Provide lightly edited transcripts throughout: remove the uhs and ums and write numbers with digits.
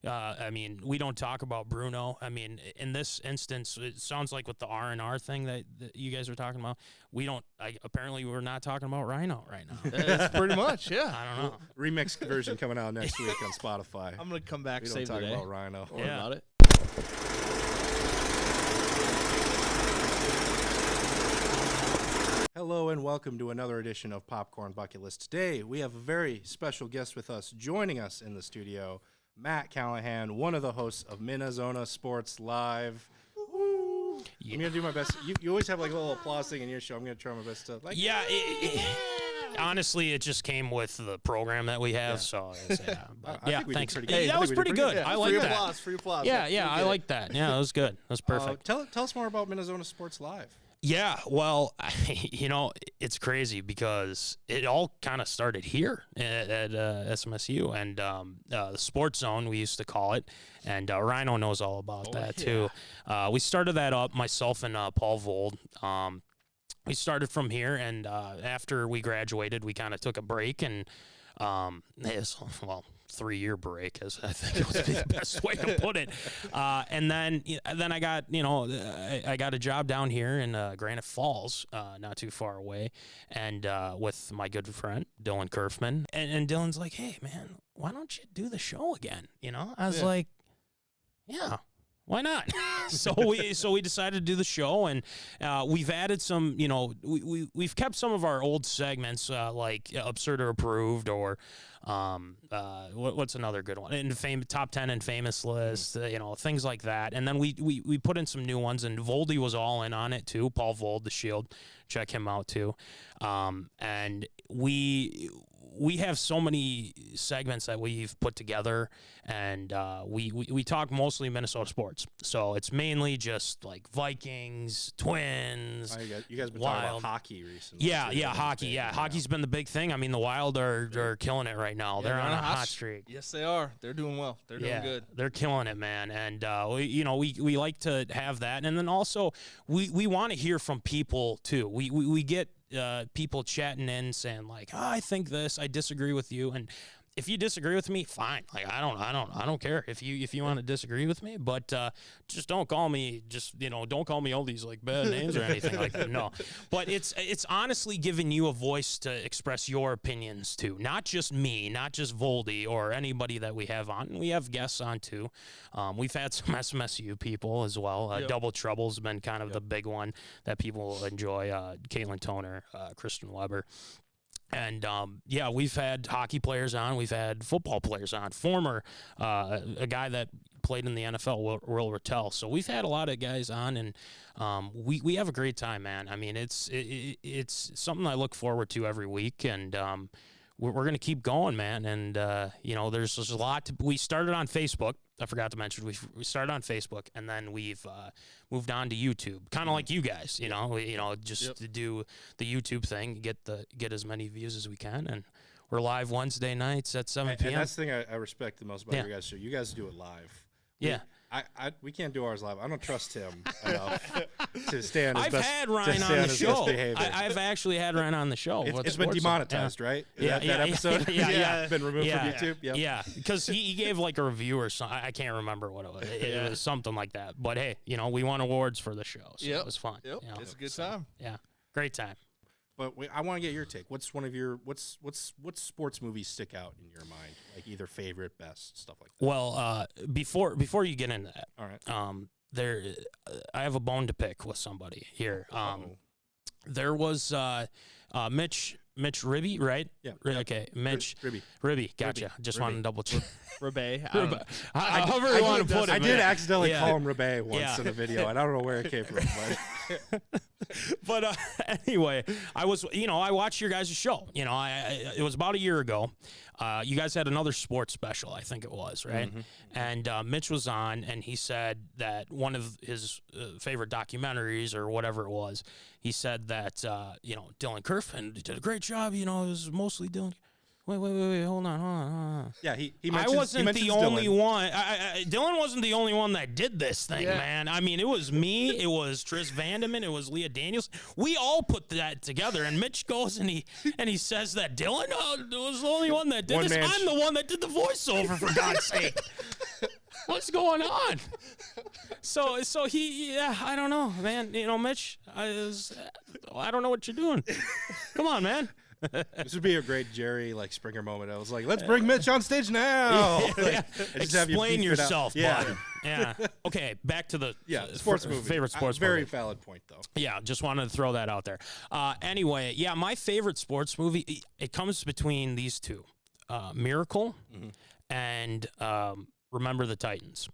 I mean, we don't talk about Bruno. I mean, in this instance, it sounds like with the R&R thing that you guys are talking about, we don't. Apparently, we're not talking about Ryno right now. That's pretty much, yeah. I don't know. Remix version coming out next week on Spotify. I'm gonna come back. We Save don't the talk day. about Ryno. Don't worry about it. Hello and welcome to another edition of Popcorn Bucket List. Today we have a very special guest with us. Joining us in the studio, Matt Callahan, one of the hosts of Minnezona Sports Live. Yeah. I'm gonna do my best. You always have like a little applause thing in your show. I'm gonna try my best to Honestly, it just came with the program that we have, so thanks. Hey, that was pretty good. I like that. Free applause. Yeah, I like that. Yeah, that was good. That was perfect. Tell us more about Minnezona Sports Live. Yeah, well, it's crazy because it all kind of started here at SMSU and the Sports Zone, we used to call it, and Ryno knows all about that too. We started that up, myself and Paul Vold. We started from here, and after we graduated, we kind of took a break, and 3-year break, as I think would be the best way to put it. And then I got, I got a job down here in Granite Falls, not too far away, and with my good friend, Dylan Kerfman. And Dylan's like, hey, man, why don't you do the show again? I was like, yeah. Why not? So we decided to do the show, and we've added some. We've kept some of our old segments like Absurd or Approved, or what's another good one? In top 10 and famous list, things like that. And then we put in some new ones, and Voldy was all in on it too. Paul Vold, the Shield, check him out too. And we have so many segments that we've put together, and we talk mostly Minnesota sports. So it's mainly just like Vikings, Twins. You guys been Wild. talking about hockey recently. Yeah, hockey. Yeah, hockey's been the big thing. I mean, the Wild are killing it right now. They're on a hot streak. Yes, they are. They're doing well. They're doing good. They're killing it, man. And we like to have that, and then also we want to hear from people too. We get people chatting in saying like, I think this, I disagree with you, and if you disagree with me, fine. Like I don't care if you want to disagree with me, but just don't call me don't call me all these like bad names or anything like that. No, but it's honestly giving you a voice to express your opinions too, not just me, not just Voldy or anybody that we have on. We have guests on too. We've had some SMSU people as well. Double Trouble's been kind of the big one that people enjoy. Caitlin Toner, Kristen Weber. And, we've had hockey players on. We've had football players on. Former, a guy that played in the NFL, Will Rattel. So we've had a lot of guys on, and we have a great time, man. I mean, it's something I look forward to every week, and we're going to keep going, man. And, there's a lot. We started on Facebook. I forgot to mention, we started on Facebook, and then we've moved on to YouTube, kind of like you guys, to do the YouTube thing, get as many views as we can, and we're live Wednesday nights at 7 p.m. And that's the thing I respect the most about your guys' show. You guys do it live. We can't do ours live. I don't trust him enough to stay on his I've best. had Ryan on the show. I've actually had Ryan on the show. It's been demonetized, right? That episode. Been removed from YouTube. Yeah, because he gave like a review or something. I can't remember what it was. It was something like that. But hey, we won awards for the show, so it was fun. Yep. It's a good time. Yeah, great time. But I want to get your take. What's one of your what sports movies stick out in your mind? Like either favorite, best, stuff like that. Well, before you get into that, all right. I have a bone to pick with somebody here. There was Mitch Ribby, right? Yeah. Okay, Mitch Ribby. Gotcha. Ribby. Just wanted to double check. Rebay. However you want to put it. I did accidentally call him Rebay once in a video, and I don't know where it came from. But anyway, I watched your guys' show. It was about a year ago. You guys had another sports special, I think it was, right? Mm-hmm. And Mitch was on, and he said that one of his favorite documentaries or whatever it was, he said that, Dylan Kerfman did a great job. It was mostly Dylan. Wait, hold on. Yeah, he mentions, I wasn't the only one. Dylan wasn't the only one that did this thing, man. I mean, it was me, it was Tris Vandeman, it was Leah Daniels. We all put that together, and Mitch goes and he says that Dylan was the only one that did this. I'm the one that did the voiceover, for God's sake. What's going on? So I don't know, man. You know, Mitch, I don't know what you're doing. Come on, man. This would be a great Jerry Springer moment. I was like, let's bring Mitch on stage now. Explain yourself, yeah. bud. Yeah. Okay, back to the sports movie. Favorite sports very movie. valid point, though. Yeah, just wanted to throw that out there. Anyway, yeah, my favorite sports movie, it comes between these two, Miracle and Remember the Titans.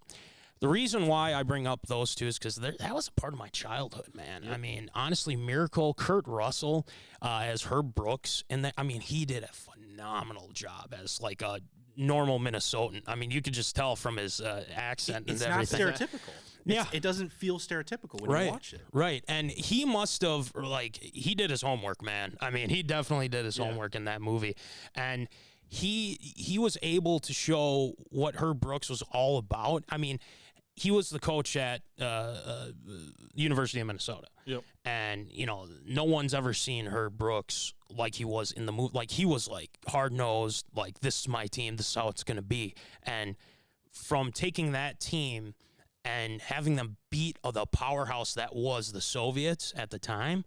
The reason why I bring up those two is because that was a part of my childhood, man. Yep. I mean, honestly, Miracle, Kurt Russell as Herb Brooks, and he did a phenomenal job as a normal Minnesotan. I mean, you could just tell from his accent and everything. It's not stereotypical. It doesn't feel stereotypical when you watch it. Right, and he must have, he did his homework, man. I mean, he definitely did his homework in that movie, and he was able to show what Herb Brooks was all about. I mean, he was the coach at University of Minnesota. Yep. And, no one's ever seen Herb Brooks like he was in the movie. He was, hard-nosed, this is my team, this is how it's going to be. And from taking that team and having them beat the powerhouse that was the Soviets at the time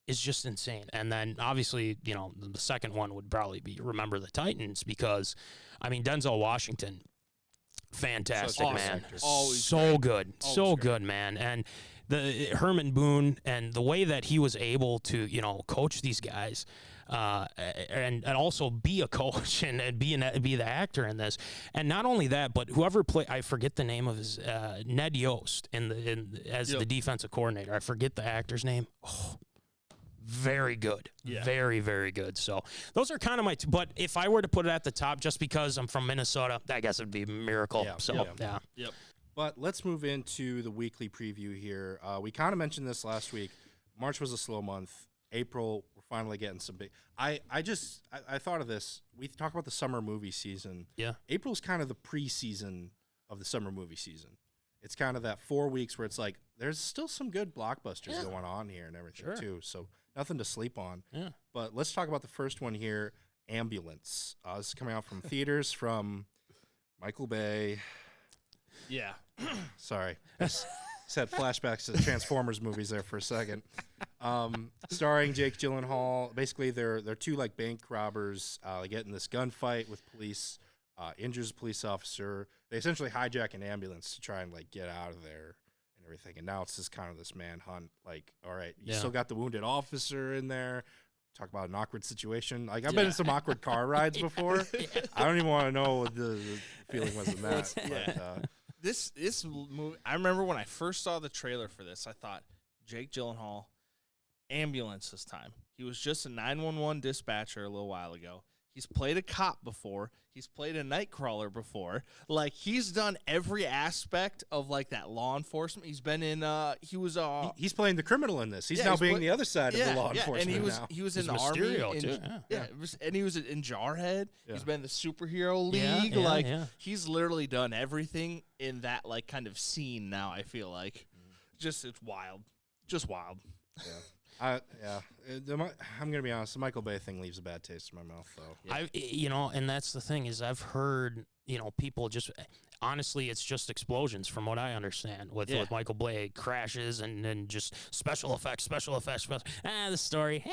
is just insane. And then, obviously, the second one would probably be Remember the Titans because, Denzel Washington – fantastic, man. So good. So good, man. And the Herman Boone and the way that he was able to, coach these guys and also be a coach and be the actor in this. And not only that, but whoever played, I forget the name of his, Ned Yost as the defensive coordinator. I forget the actor's name. Oh, very good. Yeah. Very, very good. So those are kind of my but if I were to put it at the top just because I'm from Minnesota, I guess it'd be a Miracle. Yeah. Yep. But let's move into the weekly preview here. We kind of mentioned this last week. March was a slow month. April, we're finally getting some big. I thought of this. We talk about the summer movie season. Yeah. April's kind of the preseason of the summer movie season. It's kind of that 4 weeks where it's there's still some good blockbusters going on here and everything too. So nothing to sleep on. Yeah. But let's talk about the first one here, Ambulance. This is coming out from theaters from Michael Bay. Yeah. Sorry. Just had flashbacks to Transformers movies there for a second. Starring Jake Gyllenhaal. Basically, they're two bank robbers. They get in this gunfight with police, injures a police officer. They essentially hijack an ambulance to try and get out of there. Everything, and now it's just kind of this manhunt. All right, you still got the wounded officer in there. Talk about an awkward situation. I've been in some awkward car rides before. I don't even want to know what the feeling was in that. But, this movie, I remember when I first saw the trailer for this, I thought Jake Gyllenhaal, ambulance this time. He was just a 911 dispatcher a little while ago. He's played a cop before. He's played a nightcrawler before. He's done every aspect of that law enforcement. He's been in. He's playing the criminal in this. He's now being the other side of the law enforcement. And he was in the army too. And he was in Jarhead. Yeah. He's been in the superhero league. He's literally done everything in that kind of scene. Now I feel just it's wild, just wild. Yeah. I'm gonna be honest. The Michael Bay thing leaves a bad taste in my mouth, though. And that's the thing is I've heard people just honestly it's just explosions from what I understand with Michael Bay crashes and just special effects. The story,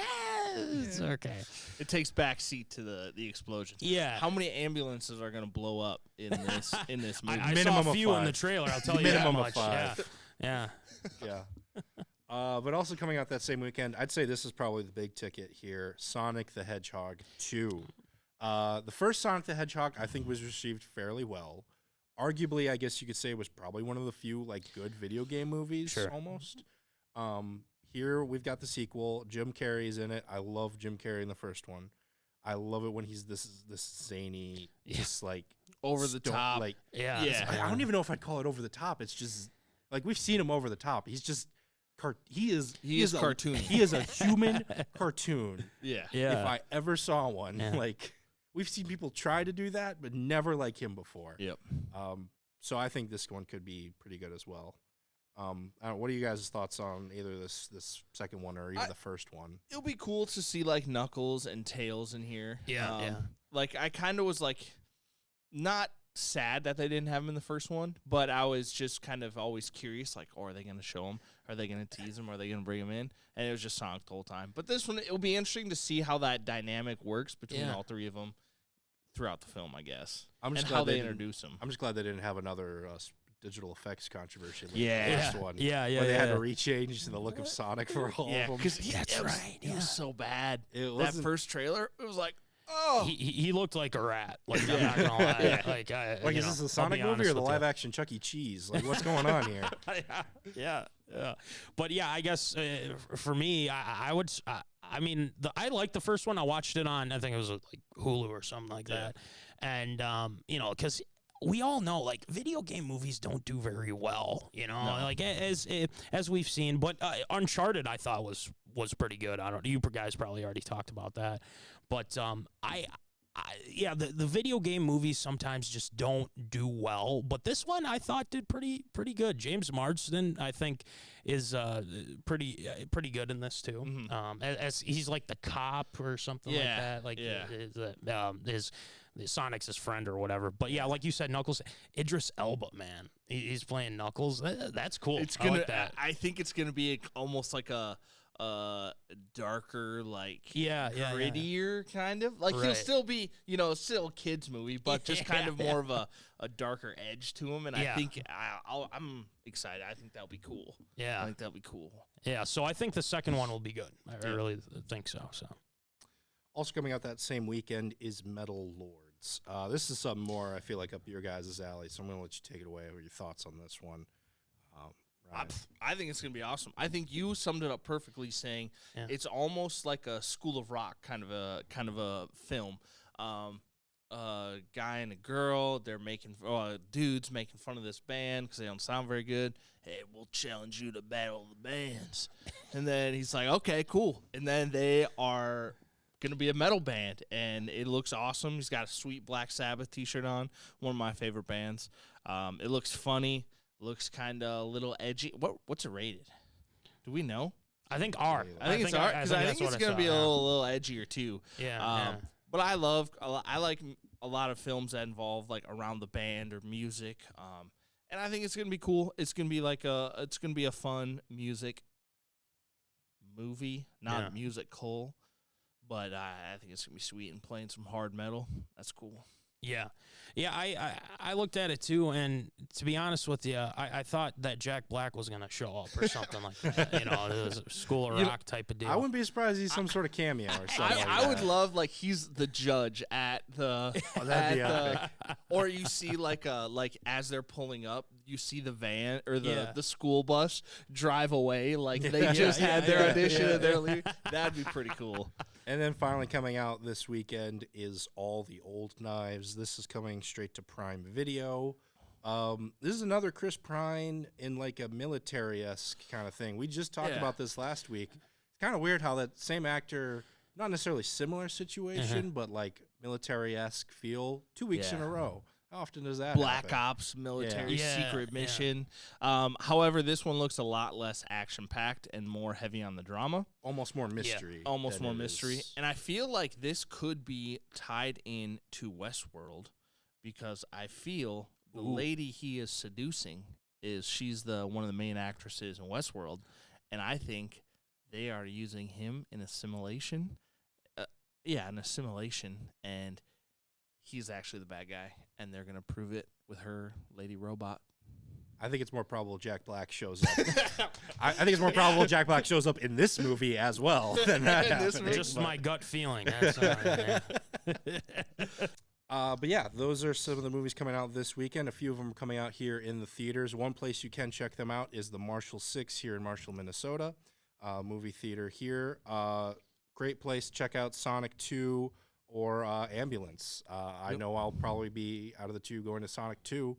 it's okay. It takes backseat to the explosion. Yeah. How many ambulances are gonna blow up in this movie? I saw a few in the trailer. I'll tell you minimum that much. Of 5. Yeah. But also coming out that same weekend, I'd say this is probably the big ticket here, Sonic the Hedgehog 2. The first Sonic the Hedgehog, I think, was received fairly well. Arguably, I guess you could say it was probably one of the few good video game movies, almost. Here we've got the sequel. Jim Carrey's in it. I love Jim Carrey in the first one. I love it when he's this zany, just over the top. I don't even know if I'd call it over the top. It's just we've seen him over the top. He's just. He is cartoon. He is a human cartoon. Yeah. If I ever saw one, we've seen people try to do that, but never like him before. Yep. So I think this one could be pretty good as well. I don't know, what are you guys' thoughts on either this second one or even the first one? It'll be cool to see Knuckles and Tails in here. Yeah. I kind of was not sad that they didn't have him in the first one, but I was just kind of always curious, like, oh, are they going to show him? Are they going to tease him? Are they going to bring him in? And it was just Sonic the whole time. But this one, it'll be interesting to see how that dynamic works between all three of them throughout the film, I guess. I'm just and glad how they didn't- introduce him. I'm just glad they didn't have another digital effects controversy. Like Yeah. the first one. Yeah, Where they had to rechange the look of Sonic for all Yeah, of them. because That's right, It was so bad. It That wasn't- first trailer, it was like, oh. He looked like a rat. Like, I'm not gonna lie. Like, Like, is this a Sonic movie or the live action Chuck E. Cheese? Like, what's going on here? yeah. But yeah, I guess for me, I would. I mean, I liked the first one. I watched it on, I think it was like Hulu or something like that. And you know, because we all know, like, video game movies don't do very well. You know, like as we've seen. But Uncharted, I thought was pretty good. I don't. You guys probably already talked about that. But yeah, the video game movies sometimes just don't do well, but this one I thought did pretty good. James Marsden, I think, is pretty good in this too. As he's like the cop or something like that. Like his Sonic's his friend or whatever. But yeah, like you said, Knuckles, Idris Elba, man, he's playing Knuckles. That's cool. It's I gonna. like that. I think it's gonna be almost like a darker, like grittier kind of. Like he'll still be, still a kids movie, but just kind of more of a darker edge to him. And I think I'm excited. I think that'll be cool. Yeah, I think that'll be cool. Yeah, so I think the second one will be good. I really think so. So. Also coming out that same weekend is Metal Lords. This is something more, I feel like, up your guys' alley, so I'm going to let you take it away. What are your thoughts on this one? Ryan? I think it's going to be awesome. I think you summed it up perfectly saying it's almost like a School of Rock kind of a film. A guy and a girl, they're making dudes making fun of this band because they don't sound very good. Hey, we'll challenge you to battle the bands. And then he's like, okay, cool. And then they are going to be a metal band, and it looks awesome. He's got a sweet Black Sabbath t-shirt on, one of my favorite bands. It looks funny, looks kind of a little edgy. What's it rated? Do we know? I think R. I think it's R, because I think it's going to be a little edgier too. Yeah. But I like a lot of films that involve like around the band or music. And I think it's going to be cool. It's going to be it's going to be a fun music movie, not musical. But I think it's going to be sweet and playing some hard metal. That's cool. Yeah. I looked at it too, and to be honest with you, I thought that Jack Black was going to show up or something like that. It was a School of Rock type of deal. I wouldn't be surprised he's some sort of cameo or something. I would love he's the judge at the that'd be epic. or you see like as they're pulling up, you see the van or the school bus drive away like they just had their audition and they're leaving. That'd be pretty cool. And then finally coming out this weekend is All the Old Knives. This is coming straight to Prime Video. This is another Chris Pine in like a military-esque kind of thing. We just talked about this last week. It's kind of weird how that same actor, not necessarily similar situation, but like military-esque feel, 2 weeks in a row. How often does that Black happen? Ops, military, secret mission. However, this one looks a lot less action-packed and more heavy on the drama. Almost more mystery. Almost more mystery. Is. And I feel like this could be tied in to Westworld because I feel the lady he is seducing she's one of the main actresses in Westworld, and I think they are using him in assimilation. An assimilation, and he's actually the bad guy, and they're going to prove it with her lady robot. I think it's more probable Jack Black shows up. I think it's more probable Jack Black shows up in this movie as well than that happening. Just my gut feeling. But yeah, those are some of the movies coming out this weekend. A few of them are coming out here in the theaters. One place you can check them out is the Marshall 6 here in Marshall, Minnesota. Movie theater here. Great place to check out Sonic 2 or Ambulance. I know I'll probably be, out of the two, going to Sonic 2.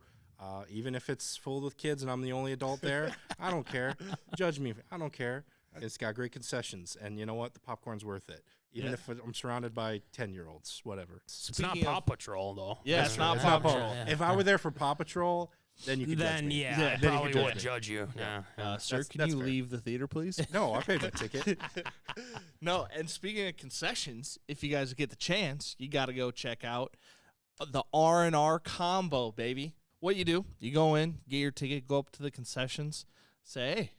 Even if it's full with kids and I'm the only adult there, I don't care. Judge me. I don't care. It's got great concessions. And you know what? The popcorn's worth it. Even if I'm surrounded by 10-year-olds, whatever. It's not Paw Patrol, though. Yeah, it's not Paw Patrol. If I were there for Paw Patrol, then you could judge me. I then probably you would judge you. Yeah. Sir, can you leave the theater, please? No, I paid my ticket. No, and speaking of concessions, if you guys get the chance, you got to go check out the R&R combo, baby. What you do, you go in, get your ticket, go up to the concessions, say, hey,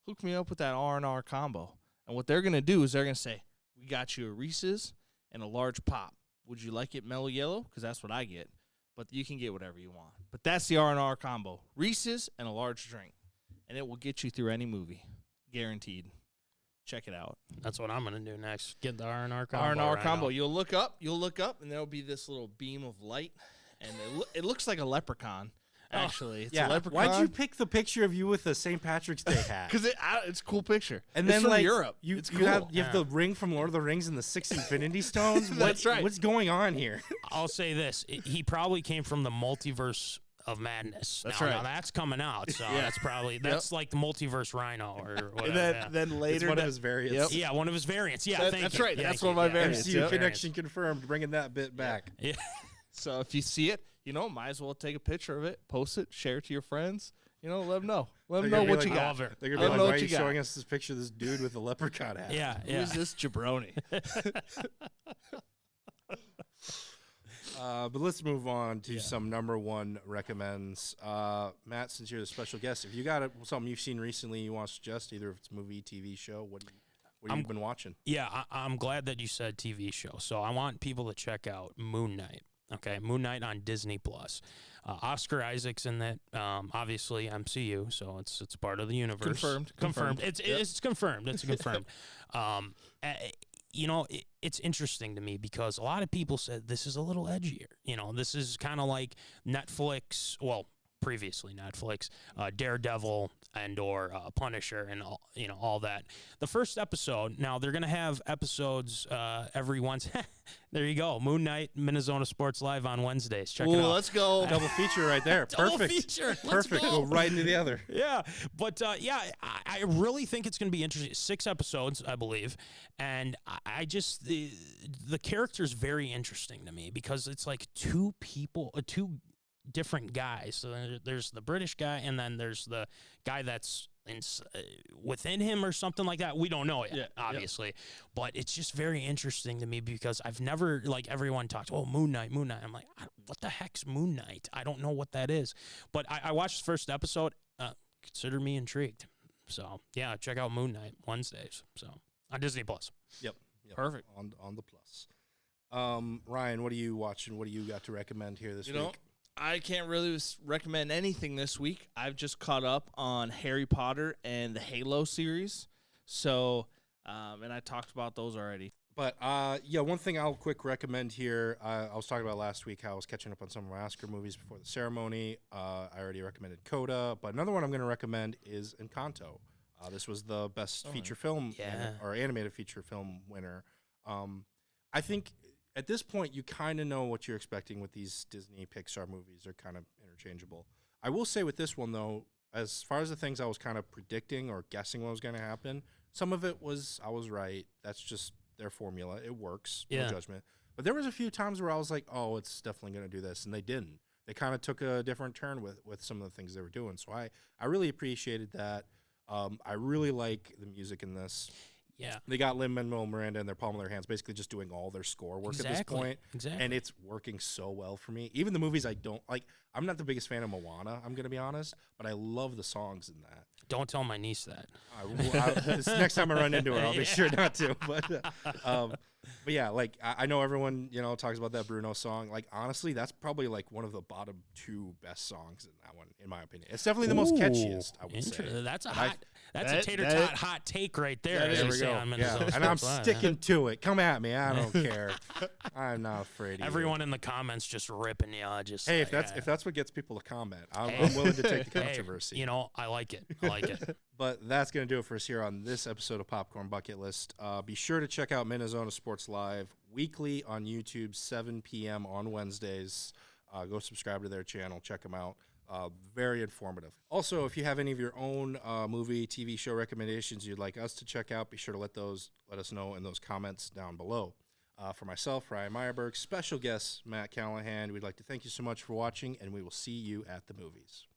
hook me up with that R&R combo. And what they're going to do is they're going to say, we got you a Reese's and a large pop. Would you like it mellow yellow? Because that's what I get. But you can get whatever you want. But that's the R&R combo. Reese's and a large drink. And it will get you through any movie. Guaranteed. Check it out. That's what I'm going to do next. Get the R&R combo. R&R Ryno. combo. You'll look up, and there'll be this little beam of light. And it looks like a leprechaun, actually. It's a leprechaun. Why'd you pick the picture of you with the St. Patrick's Day hat? Because it's a cool picture. And it's then, from like, Europe. you It's you cool. have the ring from Lord of the Rings and the 6 Infinity Stones. That's right. What's going on here? I'll say this. He probably came from the multiverse of madness. That's now, right. Now that's coming out, so Yeah. that's like the multiverse Ryno or whatever. And then later. It's one of his variants. Yeah, one of his variants. Yeah, thank that's you. right. Yeah, That's thank one of you. my Yeah, variants. MCU Yep. connection confirmed, bringing that bit back. Yeah. So if you see it, might as well take a picture of it, post it, share it to your friends. Let them know. Let them know what you got. Love it. They're I going to be don't like, know why what are you you got. showing us this picture of this dude with a leprechaun hat? Yeah, Who yeah. is this jabroni? But let's move on to some number one recommends. Matt, since you're the special guest, if you got something you've seen recently you want to suggest, either if it's a movie, TV show, what have you been watching? Yeah, I'm glad that you said TV show. So I want people to check out Moon Knight. Okay, Moon Knight on Disney Plus. Oscar Isaac's in that. Obviously MCU, so it's part of the universe. Confirmed. It's confirmed. It's confirmed. It's interesting to me because a lot of people said this is a little edgier. This is kind of like Netflix. Well, previously Netflix, Daredevil and/or Punisher, and all that. The first episode. Now they're gonna have episodes every once. There you go. Moon Knight, Minnezona Sports Live on Wednesdays. Check it out. Let's go. Double feature right there. Double Perfect. feature. Let's Perfect. go. Go right into the other. Yeah, but I really think it's going to be interesting. 6 episodes, I believe, and I just the character's very interesting to me because it's like two different guys. So there's the British guy, and then there's the guy that's within him or something like that. We don't know yet, obviously, but it's just very interesting to me because I've never, like, everyone talks, oh, Moon Knight. I'm like, what the heck's Moon Knight? I don't know what that is, but I watched the first episode. Consider me intrigued. So yeah, check out Moon Knight Wednesdays. So on Disney Plus. Yep. Perfect. On the plus. Ryan, what are you watching? What do you got to recommend here this week? I can't really recommend anything this week. I've just caught up on Harry Potter and the Halo series. So, and I talked about those already. But, one thing I'll quick recommend here, I was talking about last week how I was catching up on some of my Oscar movies before the ceremony. I already recommended Coda, but another one I'm going to recommend is Encanto. This was the best feature film or animated feature film winner. I think at this point, you kind of know what you're expecting with these Disney Pixar movies. They're kind of interchangeable. I will say with this one, though, as far as the things I was kind of predicting or guessing what was going to happen, some of it I was right. That's just their formula. It works. No judgment. But there was a few times where I was like, oh, it's definitely going to do this. And they didn't. They kind of took a different turn with some of the things they were doing. So I really appreciated that. I really like the music in this. Yeah. They got Lin-Manuel Miranda in their palm of their hands, basically just doing all their score work at this point. Exactly. And it's working so well for me. Even the movies I don't like, I'm not the biggest fan of Moana, I'm going to be honest, but I love the songs in that. Don't tell my niece that. This next time I run into her, I'll be sure not to. But yeah, like I know everyone, talks about that Bruno song. Like, honestly, that's probably like one of the bottom 2 best songs in that one, in my opinion. It's definitely the most catchiest, I would say. That's a tater tot hot take right there. There we go. And I'm sticking to it. Come at me. I don't care. I'm not afraid of Everyone in the comments just ripping you. Hey, if that's what gets people to comment, I'm willing to take the controversy. Hey, I like it. But that's going to do it for us here on this episode of Popcorn Bucket List. Be sure to check out Minnezona Sports Live weekly on YouTube, 7 p.m. on Wednesdays. Go subscribe to their channel. Check them out. Very informative. Also, if you have any of your own movie, TV show recommendations you'd like us to check out, be sure to let us know in those comments down below. For myself, Ryan Meyerberg, special guest Matt Callahan, we'd like to thank you so much for watching, and we will see you at the movies.